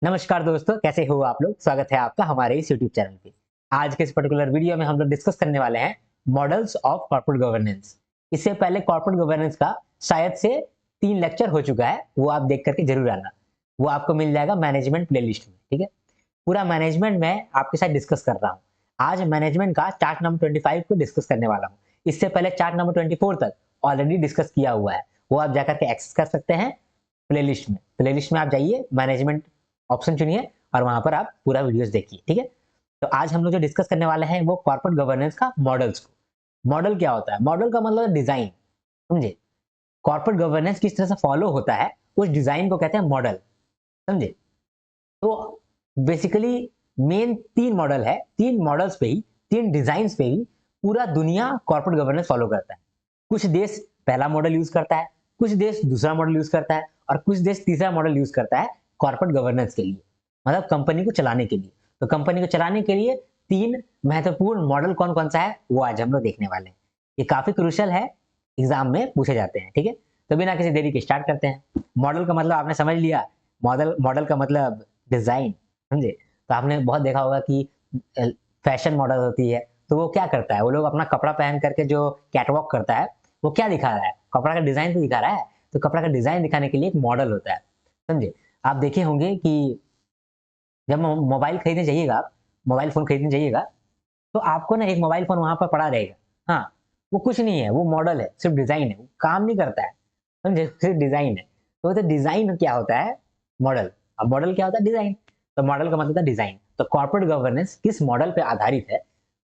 नमस्कार दोस्तों, कैसे हो आप लोग। स्वागत है आपका हमारे इस यूट्यूब चैनल पे। आज के इस पर्टिकुलर वीडियो में हम लोग डिस्कस करने वाले हैं मॉडल्स ऑफ कॉर्पोरेट गवर्नेंस। इससे पहले कॉर्पोरेट गवर्नेंस का शायद से 3 लेक्चर हो चुका है, वो आप देख करके जरूर आना। वो आपको मिल जाएगा मैनेजमेंट प्लेलिस्ट में। ठीक है, पूरा मैनेजमेंट में आपके साथ डिस्कस कर रहा हूँ। आज मैनेजमेंट का चार्ट नंबर 25 को डिस्कस करने वाला हूँ। इससे पहले चार्ट नंबर 24 तक ऑलरेडी डिस्कस किया हुआ है, वो आप जाकर के एक्सेस कर सकते हैं प्लेलिस्ट में आप जाइए, मैनेजमेंट ऑप्शन चुनिए और वहां पर आप पूरा वीडियोस देखिए। ठीक है, तो आज हम लोग जो डिस्कस करने वाले हैं वो कॉर्पोरेट गवर्नेंस का मॉडल्स को। मॉडल क्या होता है? मॉडल का मतलब डिजाइन, समझे। कॉर्पोरेट गवर्नेंस किस तरह से फॉलो होता है उस डिजाइन को कहते हैं मॉडल, समझे। तो बेसिकली मेन 3 मॉडल है, 3 मॉडल्स पे ही, 3 डिजाइन पे ही पूरा दुनिया कॉर्पोरेट गवर्नेंस फॉलो करता है। कुछ देश पहला मॉडल यूज करता है, कुछ देश दूसरा मॉडल यूज करता है और कुछ देश तीसरा मॉडल यूज करता है कॉर्पोरेट गवर्नेंस के लिए, मतलब कंपनी को चलाने के लिए। तो कंपनी को चलाने के लिए 3 महत्वपूर्ण मॉडल कौन कौन सा है वो आज हम लोग देखने वाले हैं। ये काफी क्रूशियल है, एग्जाम में पूछे जाते हैं। ठीक है, तो बिना किसी देरी के स्टार्ट करते हैं। मॉडल का मतलब आपने समझ लिया, मॉडल का मतलब डिजाइन, समझे। तो आपने बहुत देखा होगा कि फैशन मॉडल होती है, तो वो क्या करता है, वो लोग अपना कपड़ा पहन करके जो कैटवॉक करता है वो क्या दिखा रहा है, कपड़ा का डिजाइन तो दिखा रहा है। तो कपड़ा का डिजाइन दिखाने के लिए एक मॉडल होता है, समझे। आप देखे होंगे कि जब मोबाइल खरीदने जाइएगा, आप मोबाइल फोन खरीदने जाइएगा, तो आपको ना एक मोबाइल फोन वहां पर पड़ा रहेगा। हाँ, वो कुछ नहीं है, वो मॉडल है, सिर्फ डिजाइन है, वो काम नहीं करता है, समझे, सिर्फ डिजाइन है। तो डिजाइन क्या होता है? मॉडल। अब मॉडल क्या होता है? डिजाइन। तो मॉडल का मतलब था डिजाइन। तो कॉर्पोरेट गवर्नेंस किस मॉडल पे आधारित है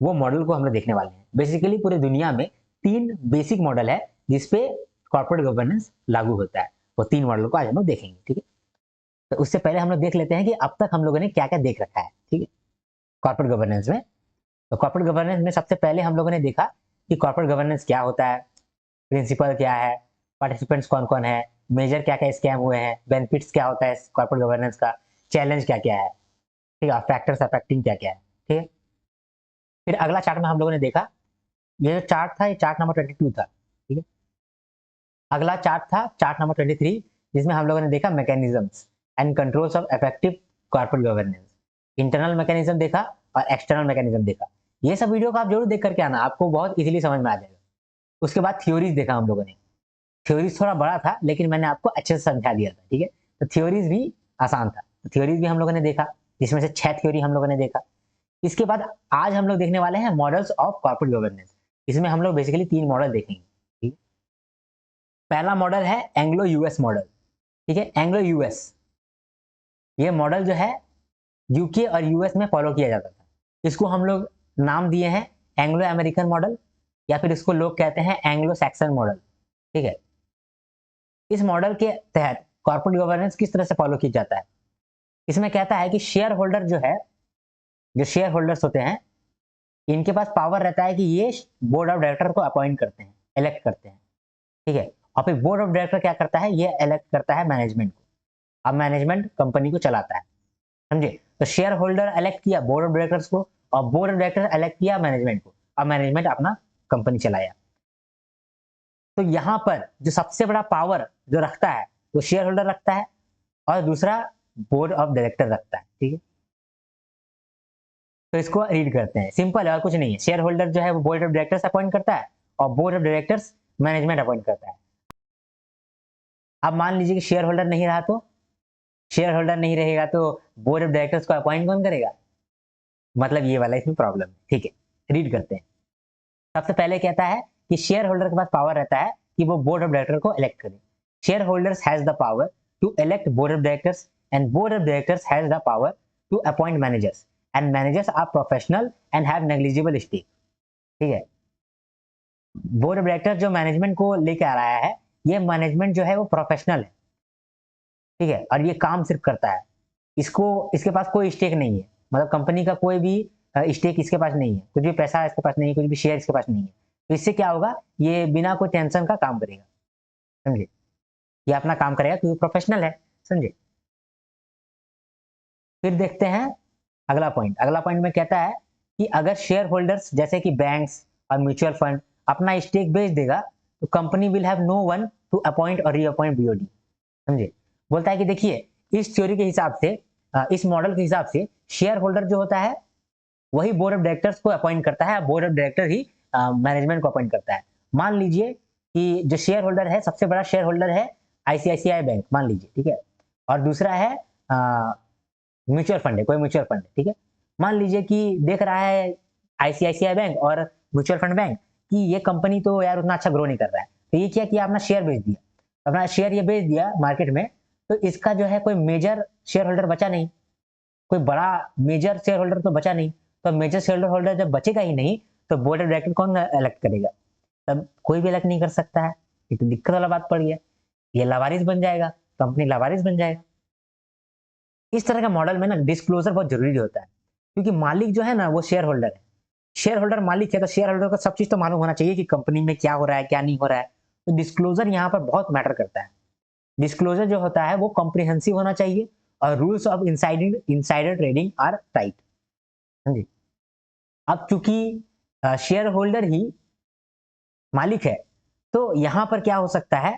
वो मॉडल को हम लोग देखने वाले हैं। बेसिकली पूरी दुनिया में 3 बेसिक मॉडल है जिसपे कॉर्पोरेट गवर्नेंस लागू होता है। वो 3 मॉडल को आज हम लोग देखेंगे। ठीक है, तो उससे पहले हम लोग देख लेते हैं कि अब तक हम लोगों ने क्या क्या देख रखा है। ठीक है, कॉर्पोरेट गवर्नेंस में। तो कॉर्पोरेट गवर्नेंस में सबसे पहले हम लोगों ने देखा कि कॉर्पोरेट गवर्नेंस क्या होता है, प्रिंसिपल क्या है, पार्टिसिपेंट्स कौन कौन है, मेजर क्या क्या स्कैम हुए हैं, बेनिफिट्स क्या होता है कॉर्पोरेट गवर्नेंस का, चैलेंज क्या क्या है, ठीक है, फैक्टर्स अफेक्टिंग क्या क्या है। ठीक है, फिर अगला चार्ट में हम लोगों ने देखा, ये जो चार्ट था ये चार्ट नंबर 22 था। ठीक है, अगला चार्ट था चार्ट नंबर 23, जिसमें हम लोगों ने देखा mechanisms and controls of effective corporate governance. Internal mechanism देखा और एक्सटर्नल मैकेनिज्म देखा। ये सब वीडियो को आप जरूर देख करके आना, आपको बहुत इजीली समझ में आ जाएगा। उसके बाद थ्योरीज देखा हम लोगों ने। थ्योरीज थोड़ा बड़ा था लेकिन मैंने आपको अच्छे से समझा दिया था। ठीक है, तो थ्योरीज भी आसान था, तो थ्योरीज भी हम लोगों ने देखा, जिसमें से 6 थ्योरी हम लोगों ने देखा। इसके बाद आज हम लोग देखने वाले हैं मॉडल्स ऑफ कॉर्पोरेट गवर्नेंस। इसमें हम लोग बेसिकली 3 मॉडल देखेंगे। ठीक है? पहला मॉडल है एंग्लो यूएस मॉडल। ठीक है, एंग्लो यूएस, ये मॉडल जो है यूके और यूएस में फॉलो किया जाता था। इसको हम लोग नाम दिए हैं एंग्लो अमेरिकन मॉडल, या फिर इसको लोग कहते हैं एंग्लो सैक्सन मॉडल। ठीक है, इस मॉडल के तहत कॉर्पोरेट गवर्नेंस किस तरह से फॉलो किया जाता है? इसमें कहता है कि शेयर होल्डर जो है, जो शेयर होल्डर्स होते हैं, इनके पास पावर रहता है कि ये बोर्ड ऑफ डायरेक्टर को अपॉइंट करते हैं, इलेक्ट करते हैं। ठीक है, और फिर बोर्ड ऑफ डायरेक्टर क्या करता है, ये इलेक्ट करता है मैनेजमेंट को। अब मैनेजमेंट कंपनी को चलाता है, समझे। तो शेयर होल्डर इलेक्ट किया बोर्ड ऑफ डायरेक्टर्स को और बोर्ड ऑफ डायरेक्टर इलेक्ट किया मैनेजमेंट को, अब मैनेजमेंट अपना कंपनी चलाया। तो यहाँ पर जो सबसे बड़ा पावर जो रखता है वो शेयर होल्डर रखता है और दूसरा बोर्ड ऑफ डायरेक्टर रखता है। ठीक है, तो इसको रीड करते हैं, सिंपल है और कुछ नहीं है। शेयर होल्डर जो है वो बोर्ड ऑफ डायरेक्टर्स अपॉइंट करता है और board of directors management appoint करता है। अब मान लीजिए कि शेयर होल्डर नहीं रहा, तो शेयर होल्डर नहीं रहेगा तो बोर्ड ऑफ डायरेक्टर्स को अपॉइंट कौन करेगा? मतलब ये वाला इसमें प्रॉब्लम है। ठीक है, रीड करते हैं। सबसे पहले कहता है कि शेयर होल्डर के पास पावर रहता है कि वो बोर्ड ऑफ डायरेक्टर को इलेक्ट करे। Share holders has the power to elect board of directors and board of directors has the power to appoint managers and managers are professional and have negligible stake. ठीक है, board of director जो management को लेकर आ रहा है, ये management जो है वो प्रोफेशनल है। ठीक है, और ये काम सिर्फ करता है, इसको इसके पास कोई स्टेक नहीं है, मतलब कंपनी का कोई भी स्टेक इसके पास नहीं है, कुछ भी पैसा इसके पास नहीं है, कुछ भी शेयर इसके पास नहीं है। तो इससे क्या होगा, ये बिना कोई टेंशन का काम करेगा, समझे। ये अपना काम करेगा क्योंकि प्रोफेशनल है, समझे। फिर देखते हैं अगला पॉइंट। अगला पॉइंट में कहता है कि अगर शेयर होल्डर्स जैसे कि बैंक्स और म्यूचुअल फंड अपना स्टेक बेच देगा तो company will have no one to appoint और रीअपॉइंट बीओडी, समझे। बोलता है कि देखिए, इस थ्योरी के हिसाब से इस मॉडल के हिसाब से शेयर होल्डर जो होता है वही बोर्ड ऑफ डायरेक्टर्स को अपॉइंट करता है, board of director he management को अपॉइंट करता है। मान लीजिए कि जो शेयर होल्डर है, सबसे बड़ा शेयर होल्डर है आईसीआईसीआई बैंक, मान लीजिए, ठीक है, और दूसरा है म्यूचुअल फंड है, कोई म्यूचुअल फंड है, ठीक है। मान लीजिए कि देख रहा है आईसीआईसीआई बैंक और म्यूचुअल फंड बैंक कि ये कंपनी तो यार उतना अच्छा ग्रो नहीं कर रहा है, तो ये क्या किया, अपना शेयर बेच दिया, अपना शेयर ये बेच दिया मार्केट में, तो इसका जो है कोई मेजर शेयर होल्डर बचा नहीं, कोई बड़ा मेजर शेयर होल्डर तो बचा नहीं। तो मेजर शेयर होल्डर जब बचेगा ही नहीं तो बोर्ड ऑफ डायरेक्टर कौन इलेक्ट करेगा, तब कोई भी इलेक्ट नहीं कर सकता है। ये तो दिक्कत वाला बात पड़ गया, ये लावारिस बन जाएगा, कंपनी लावारिस बन जाएगा। इस तरह का मॉडल में ना डिस्क्लोजर बहुत जरूरी होता है, क्योंकि मालिक जो है ना वो शेयर होल्डर है, शेयर होल्डर मालिक है, तो शेयर होल्डर को सब चीज तो मालूम होना चाहिए कि कंपनी में क्या हो रहा है क्या नहीं हो रहा है। तो डिस्क्लोजर यहाँ पर बहुत मैटर करता है। डिस्क्लोजर जो होता है वो कॉम्प्रिहेंसिव होना चाहिए और rules of insider trading are tight. समझे। अब चूंकि शेयर होल्डर ही मालिक है, तो यहां पर क्या हो सकता है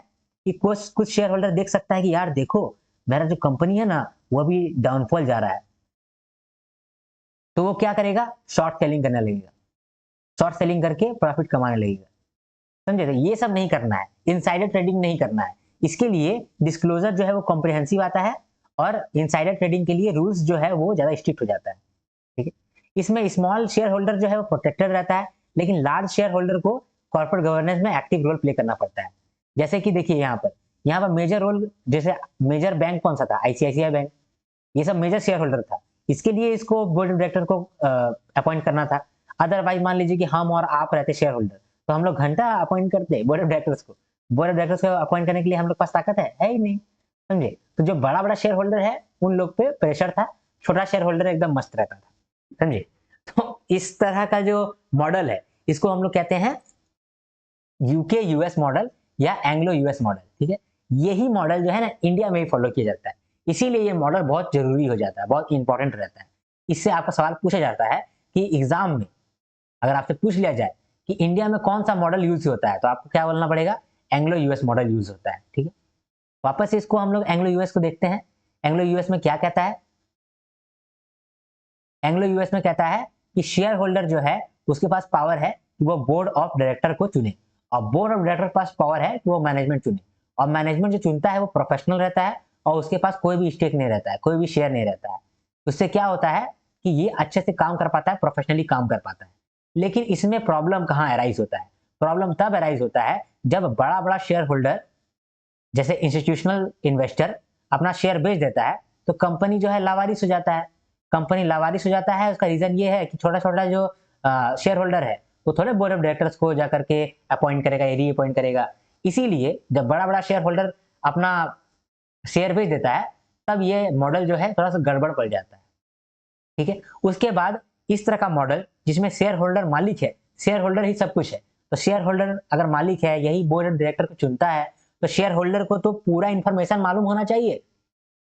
कि कुछ शेयर होल्डर देख सकता है कि यार देखो मेरा जो कंपनी है ना वो अभी डाउनफॉल जा रहा है, तो वो क्या करेगा, शॉर्ट सेलिंग करने लगेगा, शॉर्ट सेलिंग करके प्रॉफिट कमाने लगेगा। समझे। तो ये सब नहीं करना है, इनसाइडर ट्रेडिंग नहीं करना है। इसके लिए डिस्क्लोजर जो है वो कॉम्प्रिहेंसिव आता है और इनसाइडर ट्रेडिंग के लिए रूल्स जो है वो ज्यादा स्ट्रिक्ट हो जाता है। ठीक है। इसमें स्मॉल शेयर होल्डर जो है वो प्रोटेक्टेड रहता है, लेकिन लार्ज शेयर होल्डर को कॉर्पोरेट गवर्नेंस में एक्टिव रोल प्ले करना पड़ता है। जैसे कि देखिए यहाँ पर मेजर रोल, जैसे मेजर बैंक कौन सा था, आईसीआईसीआई बैंक, ये सब मेजर शेयर होल्डर था, इसके लिए इसको बोर्ड ऑफ डायरेक्टर को अपॉइंट करना था। अदरवाइज मान लीजिए कि हम और आप रहते शेयर होल्डर, तो हम लोग घंटा अपॉइंट करते बोर्ड ऑफ डायरेक्टर्स को, बोर्ड ऑफ डायरेक्टर्स को अपॉइंट करने के लिए हम लोग पास ताकत है ही नहीं। समझे। तो जो बड़ा बड़ा शेयर होल्डर है उन लोग पे प्रेशर था, छोटा शेयर होल्डर एकदम मस्त रहता था। समझे। तो इस तरह का जो मॉडल है इसको हम लोग कहते हैं यूके यूएस मॉडल या एंग्लो यूएस मॉडल। ठीक है। यही मॉडल जो है ना इंडिया में ही फॉलो किया जाता है, इसीलिए ये मॉडल बहुत जरूरी हो जाता है, बहुत इंपॉर्टेंट रहता है। इससे आपका सवाल पूछा जाता है कि एग्जाम में अगर आपसे पूछ लिया जाए कि इंडिया में कौन सा मॉडल यूज होता है, तो आपको क्या बोलना पड़ेगा, एंग्लो यूएस मॉडल यूज होता है। ठीक है। वापस इसको हम लोग एंग्लो यूएस को देखते हैं। एंग्लो यूएस में क्या कहता है, एंग्लो यूएस में कहता है कि शेयर होल्डर जो है उसके पास पावर है कि वो बोर्ड ऑफ डायरेक्टर को चुने, और बोर्ड ऑफ डायरेक्टर के पास पावर है कि वो मैनेजमेंट चुने, और मैनेजमेंट जो चुनता है वो प्रोफेशनल रहता है और उसके पास कोई भी स्टेक नहीं रहता है, कोई भी शेयर नहीं रहता है। उससे क्या होता है कि ये अच्छे से काम कर पाता है, प्रोफेशनली काम कर पाता है। लेकिन इसमें प्रॉब्लम कहाँ अराइज होता है, प्रॉब्लम तब अराइज होता है जब बड़ा बड़ा शेयर होल्डर जैसे इंस्टीट्यूशनल इन्वेस्टर अपना शेयर बेच देता है, तो कंपनी जो है लावारिस हो जाता है। कंपनी लावारिस हो जाता है, उसका रीजन ये है कि छोटा छोटा जो शेयर होल्डर है वो थोड़े बोर्ड ऑफ डायरेक्टर्स को जाकर के अपॉइंट करेगा या री अपॉइंट करेगा। इसीलिए जब बड़ा बड़ा शेयर होल्डर अपना शेयर बेच देता है तब ये मॉडल जो है थोड़ा सा गड़बड़ पड़ जाता है। ठीक है। उसके बाद इस तरह का मॉडल जिसमें शेयर होल्डर मालिक है, शेयर होल्डर ही सब कुछ है, तो शेयर होल्डर अगर मालिक है, यही बोर्ड ऑफ डायरेक्टर को चुनता है, तो शेयर होल्डर को तो पूरा इंफॉर्मेशन मालूम होना चाहिए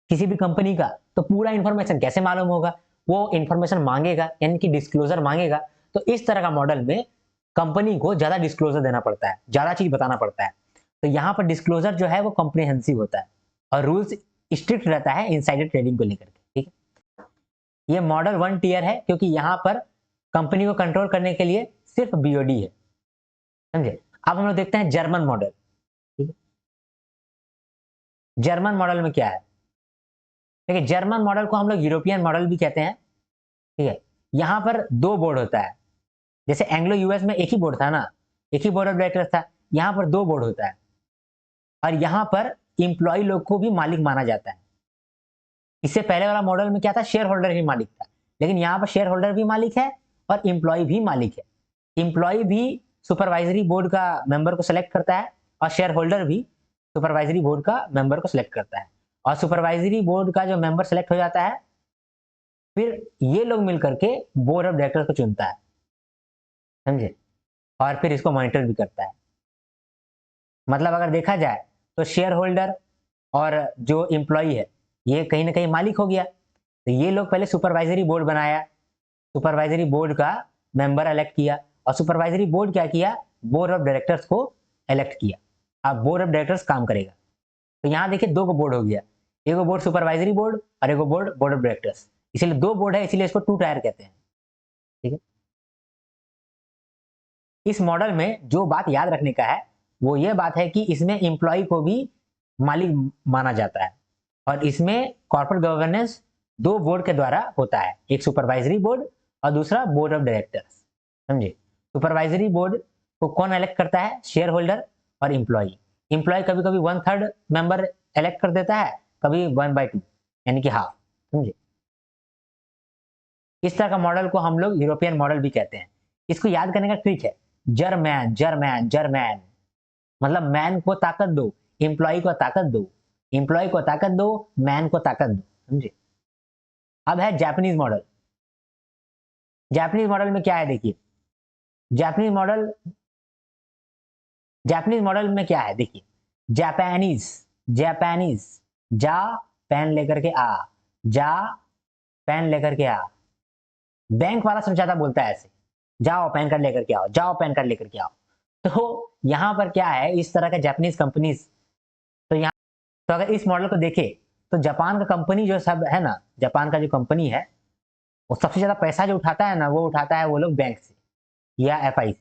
किसी भी कंपनी का। तो पूरा इंफॉर्मेशन कैसे मालूम होगा, वो इंफॉर्मेशन मांगेगा, यानी कि डिस्क्लोजर मांगेगा। तो इस तरह का मॉडल में कंपनी को ज्यादा डिस्क्लोजर देना पड़ता है, ज्यादा चीज बताना पड़ता है। तो यहाँ पर डिस्क्लोजर जो है वो कॉम्प्रिहेंसिव होता है और रूल्स स्ट्रिक्ट रहता है इनसाइडर ट्रेडिंग को लेकर के। ठीक है। ये मॉडल 1 टियर है क्योंकि यहाँ पर कंपनी को कंट्रोल करने के लिए सिर्फ बीओडी है। समझे। अब हम लोग देखते हैं जर्मन मॉडल। ठीक है। जर्मन मॉडल में क्या है, देखिए जर्मन मॉडल को हम लोग यूरोपियन मॉडल भी कहते हैं। ठीक है। यहाँ पर दो बोर्ड होता है, जैसे एंग्लो यूएस में एक ही बोर्ड था ना, एक ही बोर्ड ऑफ डायरेक्टर्स था, यहाँ पर दो बोर्ड होता है और यहाँ पर इंप्लॉय लोग को भी मालिक माना जाता है। इससे पहले वाला मॉडल में क्या था, शेयर होल्डर ही मालिक था, लेकिन यहाँ पर शेयर होल्डर भी मालिक है और इंप्लॉय भी मालिक है। इंप्लॉय भी सुपरवाइजरी बोर्ड का मेंबर को सिलेक्ट करता है और शेयर होल्डर भी सुपरवाइजरी बोर्ड का मेंबर को सिलेक्ट करता है, और सुपरवाइजरी बोर्ड का जो मेंबर सिलेक्ट हो जाता है फिर ये लोग मिलकर के बोर्ड ऑफ डायरेक्टर्स को चुनता है। समझे। और फिर इसको मॉनिटर भी करता है। मतलब अगर देखा जाए तो शेयर होल्डर और जो एम्प्लॉय है ये कहीं ना कहीं मालिक हो गया, तो ये लोग पहले सुपरवाइजरी बोर्ड बनाया, सुपरवाइजरी बोर्ड का मेंबर इलेक्ट किया, और सुपरवाइजरी बोर्ड क्या किया, बोर्ड ऑफ डायरेक्टर्स को इलेक्ट किया। अब बोर्ड ऑफ डायरेक्टर्स काम करेगा। तो यहाँ देखिए दो को बोर्ड हो गया, एगो बोर्ड सुपरवाइजरी बोर्ड और एगो बोर्ड बोर्ड ऑफ डायरेक्टर्स, इसीलिए दो बोर्ड है, इसीलिए इसको टू टायर कहते हैं। ठीक है, इस मॉडल में जो बात याद रखने का है वो ये बात है कि इसमें एम्प्लॉय को भी मालिक माना जाता है, और इसमें कॉर्पोरेट गवर्नेंस दो बोर्ड के द्वारा होता है, एक सुपरवाइजरी बोर्ड और दूसरा बोर्ड ऑफ डायरेक्टर्स। समझे, सुपरवाइजरी बोर्ड को कौन इलेक्ट करता है? शेयर होल्डर और एम्प्लॉय। एम्प्लॉय कभी कभी 1/3 मेंबर इलेक्ट कर देता है, कभी 1/2 यानी कि हाफ। समझे, इस तरह का मॉडल को हम लोग यूरोपियन मॉडल भी कहते हैं। इसको याद करने का ट्रिक है जर्मैन जर्मैन जर्मैन, मतलब मैन को ताकत दो, एम्प्लॉय को ताकत दो, एम्प्लॉय को ताकत दो, मैन को ताकत दो। समझे, अब है जापानीज मॉडल। जापानीज मॉडल में क्या है देखिए, जापानीज मॉडल, जापानीज मॉडल में क्या है देखिए, जापानीज, जापानीज, जा पेन लेकर के आ, जा पेन लेकर के आ, बैंक वाला सबसे ज्यादा बोलता है ऐसे, जाओ पैन कार्ड लेकर के आओ, जाओ पैन कार्ड लेकर के आओ। तो यहाँ पर क्या है, इस तरह का जापानीज कंपनीज, तो यहाँ, तो अगर इस मॉडल को देखें तो जापान का कंपनी जो सब है ना, जापान का जो कंपनी है वो सबसे ज्यादा पैसा जो उठाता है ना, वो उठाता है वो लोग बैंक से या एफआई से।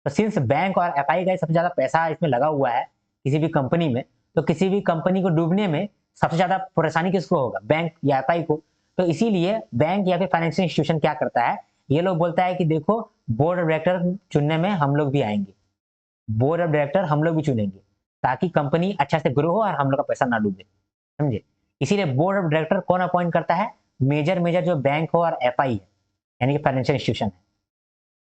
तो सिंस बैंक और एफआई का सबसे ज्यादा पैसा इसमें लगा हुआ है किसी भी कंपनी में, तो किसी भी कंपनी को डूबने में सबसे ज्यादा परेशानी किसको होगा? बैंक या एफआई को। तो इसीलिए बैंक या फिर फाइनेंशियल इंस्टीट्यूशन क्या करता है, ये लोग बोलता है कि देखो बोर्ड ऑफ डायरेक्टर चुनने में हम लोग भी आएंगे, बोर्ड ऑफ डायरेक्टर हम लोग भी चुनेंगे, ताकि कंपनी अच्छा से ग्रो हो और हम लोग का पैसा ना डूबे। समझे, इसीलिए बोर्ड ऑफ डायरेक्टर कौन अपॉइंट करता है? मेजर मेजर जो बैंक हो और एफआई है, यानी कि फाइनेंशियल इंस्टीट्यूशन है।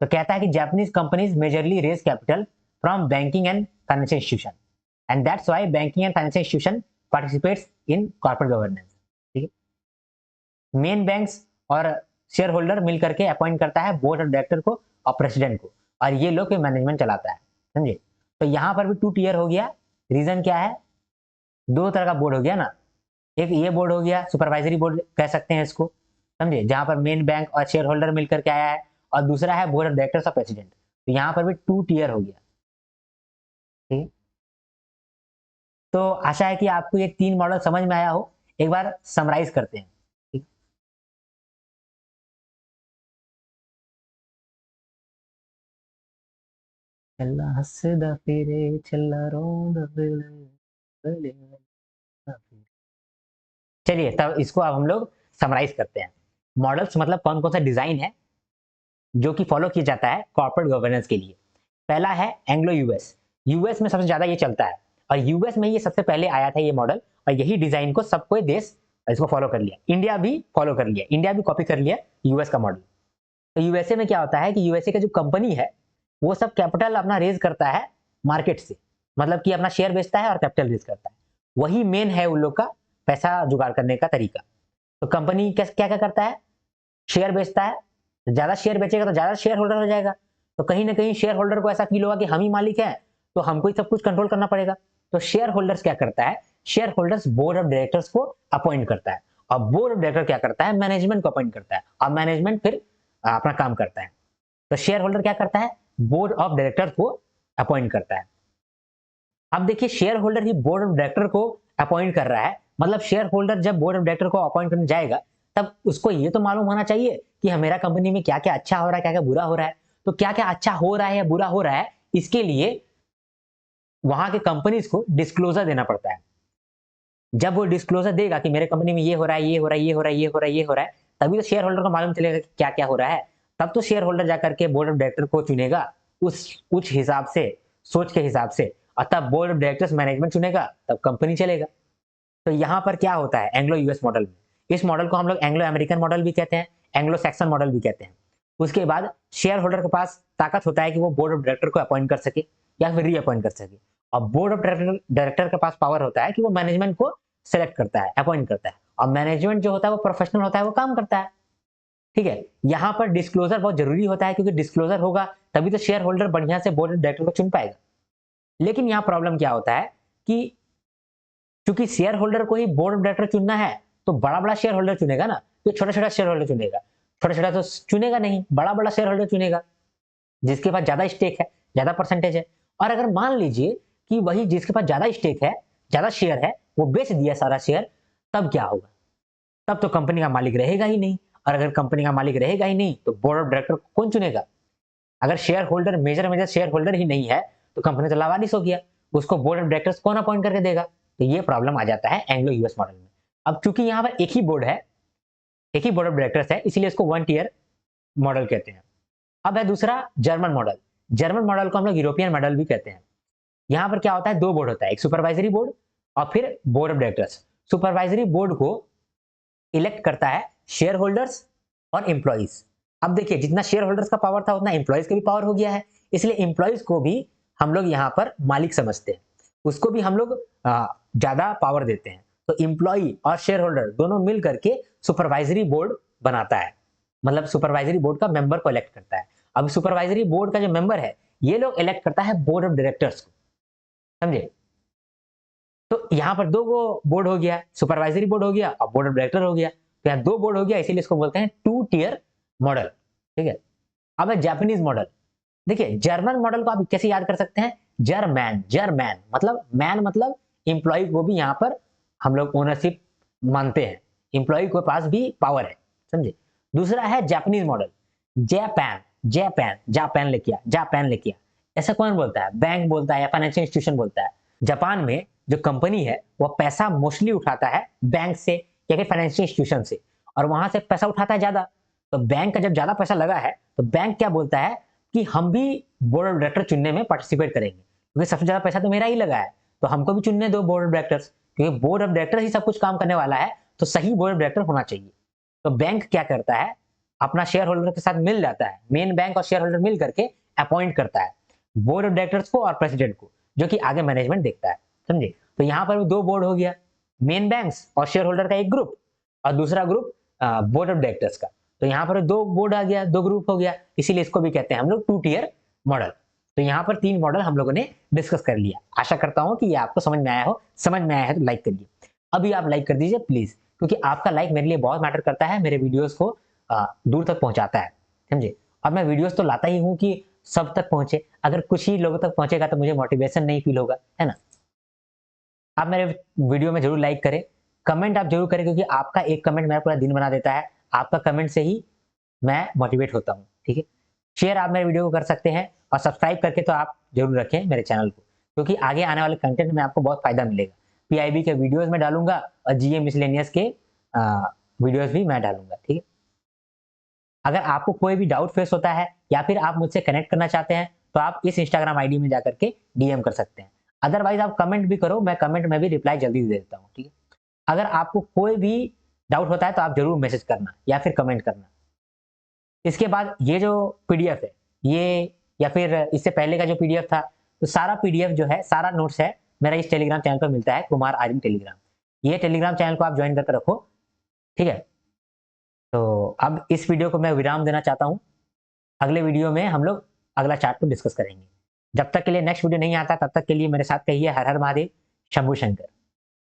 तो कहता है कि Japanese companies majorly raise capital from banking and financial institution, and that's why banking and financial institution participates in corporate governance. ठीक है, मेन बैंक्स और शेयर होल्डर मिलकर के अपॉइंट करता है बोर्ड ऑफ डायरेक्टर को और प्रेसिडेंट को, और ये लोग मैनेजमेंट चलाता है। समझे, तो यहां पर भी 2 टियर हो गया। रीजन क्या है? दो तरह का बोर्ड हो गया ना, एक ये बोर्ड हो गया, सुपरवाइजरी बोर्ड कह सकते हैं इसको। समझे, जहां पर मेन बैंक और शेयर होल्डर मिलकर के आया है, और दूसरा है बोर्ड ऑफ डायरेक्टर्स और प्रेसिडेंट। तो यहां पर भी 2 टियर हो गया। ठीक, तो आशा है कि आपको ये 3 मॉडल समझ में आया हो। एक बार समराइज करते हैं। ठीक, चला हंसदा फिरे चला रोंदा फिरे। चलिए तब इसको अब हम लोग समराइज करते हैं। मॉडल्स मतलब कौन कौन सा डिजाइन है जो कि फॉलो किया जाता है कॉर्पोरेट गवर्नेंस के लिए। पहला है एंग्लो यूएस, यूएस में सबसे ज्यादा ये चलता है, और यूएस में ये सबसे पहले आया था ये मॉडल, और यही डिजाइन को सब कोई देश इसको फॉलो कर लिया। इंडिया भी फॉलो कर लिया, इंडिया भी कॉपी कर लिया यूएस का मॉडल। तो यूएसए में क्या होता है कि यूएसए का जो कंपनी है वो सब कैपिटल अपना रेज करता है मार्केट से, मतलब कि अपना शेयर बेचता है और कैपिटल रेज करता है, वही मेन है उन लोग का पैसा जुगाड़ करने का तरीका। तो कंपनी क्या क्या करता है? शेयर बेचता है, ज्यादा शेयर बेचेगा तो ज्यादा शेयर होल्डर हो जाएगा, तो कहीं ना कहीं शेयर होल्डर को ऐसा फील होगा कि हम ही मालिक हैं, तो हमको ही सब कुछ कंट्रोल करना पड़ेगा। तो शेयर होल्डर्स क्या करता है? Share holders board of directors को अपॉइंट करता है, और बोर्ड ऑफ डायरेक्टर क्या करता है? मैनेजमेंट को अपॉइंट करता है, और मैनेजमेंट फिर अपना काम करता है। तो शेयर होल्डर क्या करता है? बोर्ड ऑफ डायरेक्टर्स को अपॉइंट करता है। अब देखिए share holder he board of director को अपॉइंट कर रहा है, मतलब शेयर होल्डर जब बोर्ड ऑफ डायरेक्टर को अपॉइंट करने जाएगा तब उसको ये तो मालूम होना चाहिए कि मेरा कंपनी में क्या क्या अच्छा हो रहा है, क्या क्या बुरा हो रहा है। तो क्या क्या अच्छा हो रहा है या बुरा हो रहा है, इसके लिए वहां के कंपनीज को डिस्क्लोजर देना पड़ता है। जब वो डिस्क्लोजर देगा कि मेरे कंपनी में ये हो रहा है, ये हो रहा है, ये हो रहा है, ये हो रहा है, ये हो रहा है, तभी तो शेयर होल्डर को मालूम चलेगा कि क्या क्या हो रहा है। तब तो शेयर होल्डर जाकर के बोर्ड ऑफ डायरेक्टर को चुनेगा उस हिसाब से, सोच के हिसाब से, और तब बोर्ड ऑफ डायरेक्टर्स मैनेजमेंट चुनेगा, तब कंपनी चलेगा। तो यहाँ पर क्या होता है एंग्लो यूएस मॉडल में, इस मॉडल को हम लोग एंग्लो अमेरिकन मॉडल भी कहते हैं, एंग्लो सैक्सन मॉडल भी कहते हैं। उसके बाद शेयर होल्डर के पास ताकत होता है कि वो बोर्ड ऑफ डायरेक्टर को अपॉइंट कर सके या फिर रीअपॉइंट कर सके, और बोर्ड ऑफ डायरेक्टर के पास पावर होता है कि वो मैनेजमेंट को सेलेक्ट करता है, अपॉइंट करता है, और मैनेजमेंट जो होता है वो प्रोफेशनल होता है, वो काम करता है। ठीक है, यहाँ पर डिस्क्लोजर बहुत जरूरी होता है, क्योंकि डिस्क्लोजर होगा तभी तो शेयर होल्डर बढ़िया से बोर्ड ऑफ डायरेक्टर को चुन पाएगा। लेकिन यहाँ प्रॉब्लम क्या होता है कि क्योंकि शेयर होल्डर को ही बोर्ड ऑफ डायरेक्टर चुनना है, तो बड़ा बड़ा शेयर होल्डर चुनेगा ना, तो छोटा छोटा शेयर होल्डर चुनेगा, छोटा छोटा तो चुनेगा नहीं, बड़ा बड़ा शेयर होल्डर चुनेगा जिसके पास ज्यादा स्टेक है, ज्यादा परसेंटेज है। और अगर मान लीजिए कि वही जिसके पास ज्यादा स्टेक है, ज्यादा शेयर है, वो बेच दिया सारा शेयर, तब क्या होगा? तब तो कंपनी का मालिक रहेगा ही नहीं, और अगर कंपनी का मालिक रहेगा ही नहीं तो बोर्ड ऑफ डायरेक्टर को कौन चुनेगा? अगर share holder major share holder ही नहीं है तो कंपनी तो लावारिस हो गया, उसको बोर्ड ऑफ डायरेक्टर्स कौन अपॉइंट करके देगा? तो ये प्रॉब्लम आ जाता है एंग्लो यूएस मॉडल में। अब चूंकि यहाँ पर एक ही बोर्ड है, एक ही बोर्ड ऑफ डायरेक्टर्स है, इसीलिए इसको वन टीयर मॉडल कहते हैं। अब है दूसरा जर्मन मॉडल। जर्मन मॉडल को हम लोग यूरोपियन मॉडल भी कहते हैं। यहाँ पर क्या होता है, दो बोर्ड होता है, एक सुपरवाइजरी बोर्ड और फिर board of directors. Supervisory board को इलेक्ट करता है शेयर होल्डर्स और एम्प्लॉइज। अब देखिए, जितना शेयर होल्डर्स का पावर था उतना एम्प्लॉइज का भी पावर हो गया है, इसलिए एम्प्लॉइज को भी हम लोग यहाँ पर मालिक समझते हैं, उसको भी हम लोग ज्यादा पावर देते हैं। तो एम्प्लॉई और शेयर होल्डर दोनों मिल करके सुपरवाइजरी बोर्ड बनाता है, मतलब सुपरवाइजरी बोर्ड का मेंबर को इलेक्ट करता है। अब सुपरवाइजरी बोर्ड का जो मेंबर है ये लोग इलेक्ट करता है बोर्ड ऑफ डायरेक्टर्स को, समझे? तो यहाँ पर दो बोर्ड हो गया, सुपरवाइजरी बोर्ड हो गया और बोर्ड ऑफ डायरेक्टर हो गया। तो यहाँ दो बोर्ड हो गया, इसीलिए इसको बोलते हैं टू टीयर मॉडल, ठीक है। अब है जापानीज मॉडल। देखिए, जर्मन मॉडल को आप कैसे याद कर सकते हैं? जर्मैन, जर्मैन मतलब मैन, मतलब इंप्लॉय को भी यहाँ पर हम लोग ओनरशिप मानते हैं, इंप्लॉय के पास भी पावर है, समझे? दूसरा है Japanese model, Japan, Japan, Japan लेके आ, जापान लेके आ। ऐसा कौन बोलता है? बैंक बोलता है या फाइनेंशियल इंस्टीट्यूशन बोलता है। जापान में जो कंपनी है वो पैसा मोस्टली उठाता है बैंक से या फिर फाइनेंशियल इंस्टीट्यूशन से, और वहां से पैसा उठाता है ज्यादा। तो बैंक का जब ज्यादा पैसा लगा है तो बैंक क्या बोलता है कि हम भी बोर्ड ऑफ डायरेक्टर चुनने में पार्टिसिपेट करेंगे, क्योंकि सबसे ज्यादा पैसा तो मेरा ही लगा है, तो हमको भी चुनने दो बोर्ड ऑफ डायरेक्टर्स, क्योंकि बोर्ड ऑफ डायरेक्टर ही सब कुछ काम करने वाला है, तो सही बोर्ड ऑफ डायरेक्टर होना चाहिए। तो बैंक क्या करता है, अपना शेयर होल्डर के साथ मिल जाता है, मेन बैंक और शेयर होल्डर मिल करके अपॉइंट करता है बोर्ड ऑफ डायरेक्टर्स को और प्रेसिडेंट को, जो कि आगे मैनेजमेंट देखता है, समझे? तो यहाँ पर भी दो बोर्ड हो गया, मेन बैंक्स और शेयर होल्डर का एक ग्रुप और दूसरा ग्रुप बोर्ड ऑफ डायरेक्टर्स का। तो यहाँ पर दो बोर्ड आ गया, दो ग्रुप हो गया, इसीलिए इसको भी कहते हैं हम लोग टू टीयर मॉडल। तो यहाँ पर तीन मॉडल हम लोगों ने डिस्कस कर लिया। आशा करता हूँ कि ये आपको समझ में आया हो। समझ में आया है तो लाइक करिए, अभी आप लाइक कर दीजिए प्लीज, क्योंकि आपका लाइक मेरे लिए बहुत मैटर करता है, मेरे वीडियोस को दूर तक पहुंचाता है, समझे? और मैं वीडियोस तो लाता ही हूँ कि सब तक पहुंचे, अगर कुछ ही लोगों तक पहुंचेगा तो मुझे मोटिवेशन नहीं फील होगा, है ना? आप मेरे वीडियो में जरूर लाइक करें, कमेंट आप जरूर करें, क्योंकि आपका एक कमेंट मेरा पूरा दिन बना देता है, आपका कमेंट से ही मैं मोटिवेट होता हूँ, ठीक है? शेयर आप मेरे वीडियो को कर सकते हैं और सब्सक्राइब करके तो आप जरूर रखें मेरे चैनल को, क्योंकि आगे आने वाले कंटेंट में आपको बहुत फायदा मिलेगा। पीआईबी के वीडियोस में डालूंगा और जीए मिसलेनियस के वीडियोस भी मैं डालूंगा, ठीक है? अगर आपको कोई भी डाउट फेस होता है या फिर आप मुझसे कनेक्ट करना चाहते हैं तो आप इस इंस्टाग्राम आईडी में जाकर के डीएम कर सकते हैं। अदरवाइज आप कमेंट भी करो, मैं कमेंट में भी रिप्लाई जल्दी दे देता हूँ, ठीक है? अगर आपको कोई भी डाउट होता है तो आप जरूर मैसेज करना या फिर कमेंट करना। इसके बाद ये जो पीडीएफ है ये, या फिर इससे पहले का जो पीडीएफ था, तो सारा पीडीएफ जो है, सारा नोट्स है मेरा इस टेलीग्राम चैनल पर मिलता है, कुमार आर्यन टेलीग्राम। ये टेलीग्राम चैनल को आप ज्वाइन करके रखो, ठीक है? तो अब इस वीडियो को मैं विराम देना चाहता हूँ, अगले वीडियो में हम लोग अगला चार्ट को डिस्कस करेंगे। जब तक के लिए नेक्स्ट वीडियो नहीं आता तब तक के लिए मेरे साथ कहिए हर हर महादेव, शंभू शंकर।